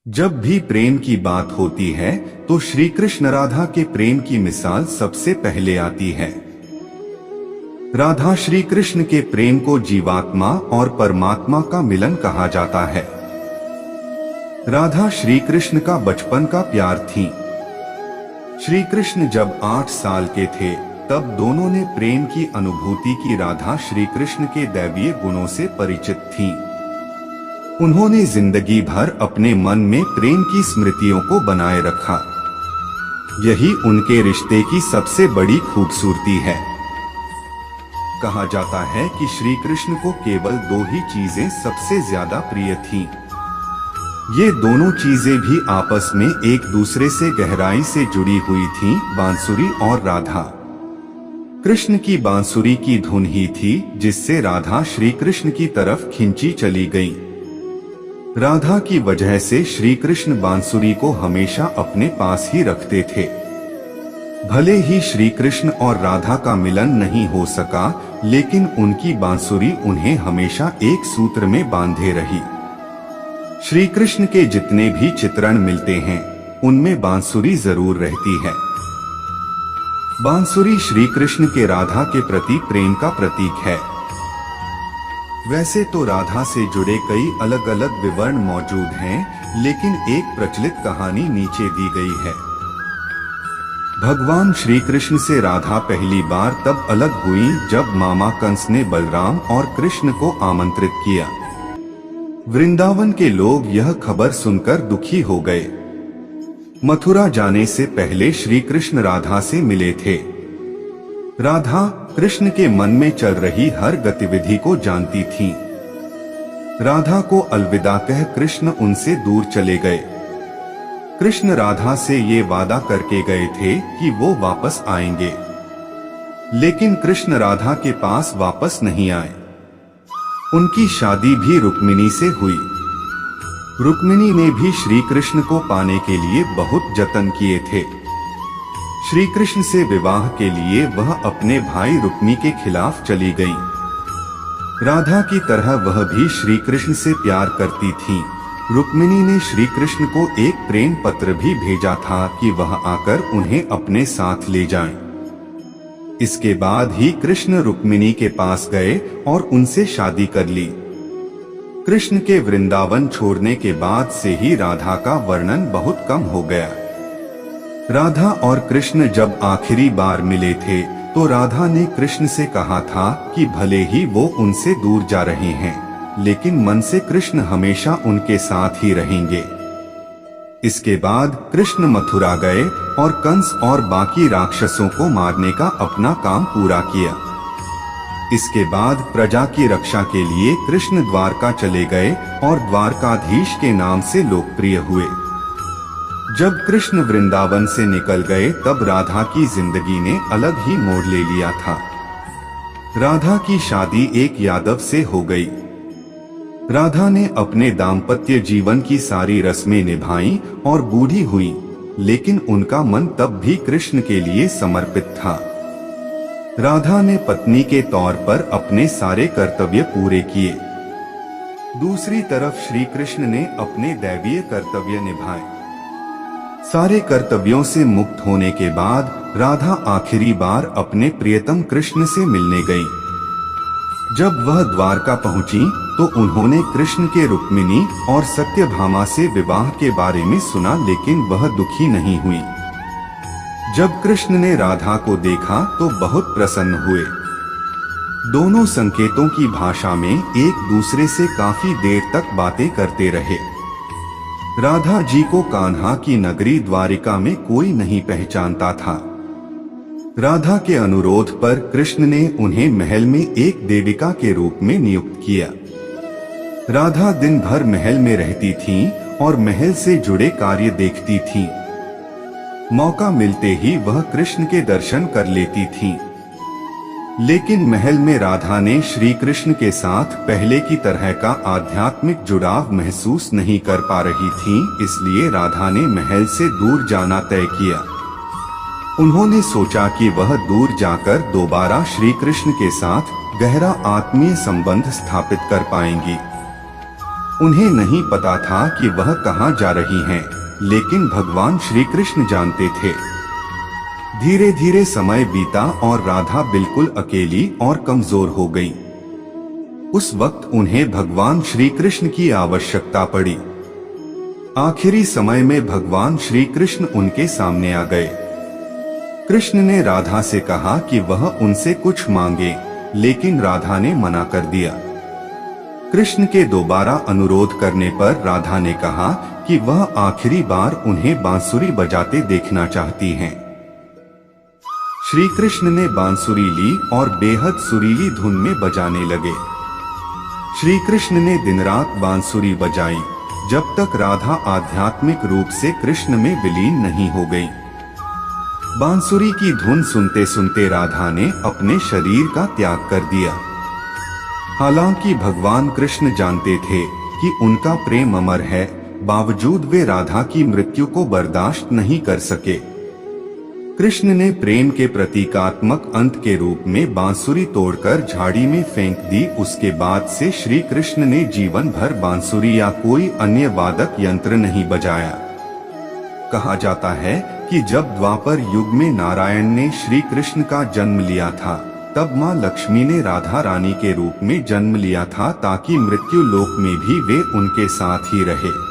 जब भी प्रेम की बात होती है तो श्री कृष्ण राधा के प्रेम की मिसाल सबसे पहले आती है। राधा श्री कृष्ण के प्रेम को जीवात्मा और परमात्मा का मिलन कहा जाता है। राधा श्री कृष्ण का बचपन का प्यार थी। श्री कृष्ण जब 8 साल के थे तब दोनों ने प्रेम की अनुभूति की। राधा श्री कृष्ण के दैवीय गुणों से परिचित थीं। उन्होंने जिंदगी भर अपने मन में प्रेम की स्मृतियों को बनाए रखा। यही उनके रिश्ते की सबसे बड़ी खूबसूरती है। कहा जाता है कि श्री कृष्ण को केवल 2 ही चीजें सबसे ज्यादा प्रिय थीं। ये दोनों चीजें भी आपस में एक दूसरे से गहराई से जुड़ी हुई थीं, बांसुरी और राधा। कृष्ण की बांसुरी की धुन ही थी जिससे राधा श्री कृष्ण की तरफ खिंची चली गई। राधा की वजह से श्री कृष्ण बांसुरी को हमेशा अपने पास ही रखते थे। भले ही श्री कृष्ण और राधा का मिलन नहीं हो सका, लेकिन उनकी बांसुरी उन्हें हमेशा एक सूत्र में बांधे रही। श्री कृष्ण के जितने भी चित्रण मिलते हैं उनमें बांसुरी जरूर रहती है। बांसुरी श्री कृष्ण के राधा के प्रति प्रेम का प्रतीक है। वैसे तो राधा से जुड़े कई अलग अलग विवरण मौजूद हैं, लेकिन एक प्रचलित कहानी नीचे दी गई है। भगवान श्री कृष्ण से राधा पहली बार तब अलग हुई जब मामा कंस ने बलराम और कृष्ण को आमंत्रित किया। वृंदावन के लोग यह खबर सुनकर दुखी हो गए। मथुरा जाने से पहले श्री कृष्ण राधा से मिले थे। राधा कृष्ण के मन में चल रही हर गतिविधि को जानती थी। राधा को अलविदा कह कृष्ण उनसे दूर चले गए। कृष्ण राधा से ये वादा करके गए थे कि वो वापस आएंगे, लेकिन कृष्ण राधा के पास वापस नहीं आए। उनकी शादी भी रुक्मिणी से हुई। रुक्मिणी ने भी श्री कृष्ण को पाने के लिए बहुत जतन किए थे। श्री कृष्ण से विवाह के लिए वह अपने भाई रुक्मी के खिलाफ चली गई। राधा की तरह वह भी श्री कृष्ण से प्यार करती थी। रुक्मिणी ने श्री कृष्ण को एक प्रेम पत्र भी भेजा था कि वह आकर उन्हें अपने साथ ले जाएं। इसके बाद ही कृष्ण रुक्मिणी के पास गए और उनसे शादी कर ली। कृष्ण के वृंदावन छोड़ने के बाद से ही राधा का वर्णन बहुत कम हो गया। राधा और कृष्ण जब आखिरी बार मिले थे तो राधा ने कृष्ण से कहा था कि भले ही वो उनसे दूर जा रहे हैं, लेकिन मन से कृष्ण हमेशा उनके साथ ही रहेंगे। इसके बाद कृष्ण मथुरा गए और कंस और बाकी राक्षसों को मारने का अपना काम पूरा किया। इसके बाद प्रजा की रक्षा के लिए कृष्ण द्वारका चले गए और द्वारकाधीश के नाम से लोकप्रिय हुए। जब कृष्ण वृंदावन से निकल गए तब राधा की जिंदगी ने अलग ही मोड़ ले लिया था। राधा की शादी एक यादव से हो गई। राधा ने अपने दाम्पत्य जीवन की सारी रस्में निभाई और बूढ़ी हुई, लेकिन उनका मन तब भी कृष्ण के लिए समर्पित था। राधा ने पत्नी के तौर पर अपने सारे कर्तव्य पूरे किए। दूसरी तरफ श्री कृष्ण ने अपने दैवीय कर्तव्य निभाए। सारे कर्तव्यों से मुक्त होने के बाद राधा आखिरी बार अपने प्रियतम कृष्ण से मिलने गई। जब वह द्वारका पहुंची तो उन्होंने कृष्ण के रुक्मिणी और सत्यभामा से विवाह के बारे में सुना, लेकिन वह दुखी नहीं हुई। जब कृष्ण ने राधा को देखा तो बहुत प्रसन्न हुए। दोनों संकेतों की भाषा में एक दूसरे से काफी देर तक बातें करते रहे। राधा जी को कान्हा की नगरी द्वारिका में कोई नहीं पहचानता था। राधा के अनुरोध पर कृष्ण ने उन्हें महल में एक देविका के रूप में नियुक्त किया। राधा दिन भर महल में रहती थीं और महल से जुड़े कार्य देखती थीं। मौका मिलते ही वह कृष्ण के दर्शन कर लेती थीं। लेकिन महल में राधा ने श्री कृष्ण के साथ पहले की तरह का आध्यात्मिक जुड़ाव महसूस नहीं कर पा रही थीं, इसलिए राधा ने महल से दूर जाना तय किया। उन्होंने सोचा कि वह दूर जाकर दोबारा श्री कृष्ण के साथ गहरा आत्मीय संबंध स्थापित कर पाएंगी। उन्हें नहीं पता था कि वह कहाँ जा रही हैं, लेकिन भगवान श्री कृष्ण जानते थे। धीरे धीरे समय बीता और राधा बिल्कुल अकेली और कमजोर हो गई। उस वक्त उन्हें भगवान श्री कृष्ण की आवश्यकता पड़ी। आखिरी समय में भगवान श्री कृष्ण उनके सामने आ गए। कृष्ण ने राधा से कहा कि वह उनसे कुछ मांगे, लेकिन राधा ने मना कर दिया। कृष्ण के दोबारा अनुरोध करने पर राधा ने कहा कि वह आखिरी बार उन्हें बांसुरी बजाते देखना चाहती हैं। श्री कृष्ण ने बांसुरी ली और बेहद सुरीली धुन में बजाने लगे। श्री कृष्ण ने दिन रात बांसुरी बजाई, जब तक राधा आध्यात्मिक रूप से कृष्ण में विलीन नहीं हो गई। बांसुरी की धुन सुनते सुनते राधा ने अपने शरीर का त्याग कर दिया। हालांकि भगवान कृष्ण जानते थे कि उनका प्रेम अमर है, बावजूद वे राधा की मृत्यु को बर्दाश्त नहीं कर सके। कृष्ण ने प्रेम के प्रतीकात्मक अंत के रूप में बांसुरी तोड़कर झाड़ी में फेंक दी। उसके बाद से श्री कृष्ण ने जीवन भर बांसुरी या कोई अन्य वादक यंत्र नहीं बजाया। कहा जाता है कि जब द्वापर युग में नारायण ने श्री कृष्ण का जन्म लिया था, तब मां लक्ष्मी ने राधा रानी के रूप में जन्म लिया था, ताकि मृत्यु लोक में भी वे उनके साथ ही रहे।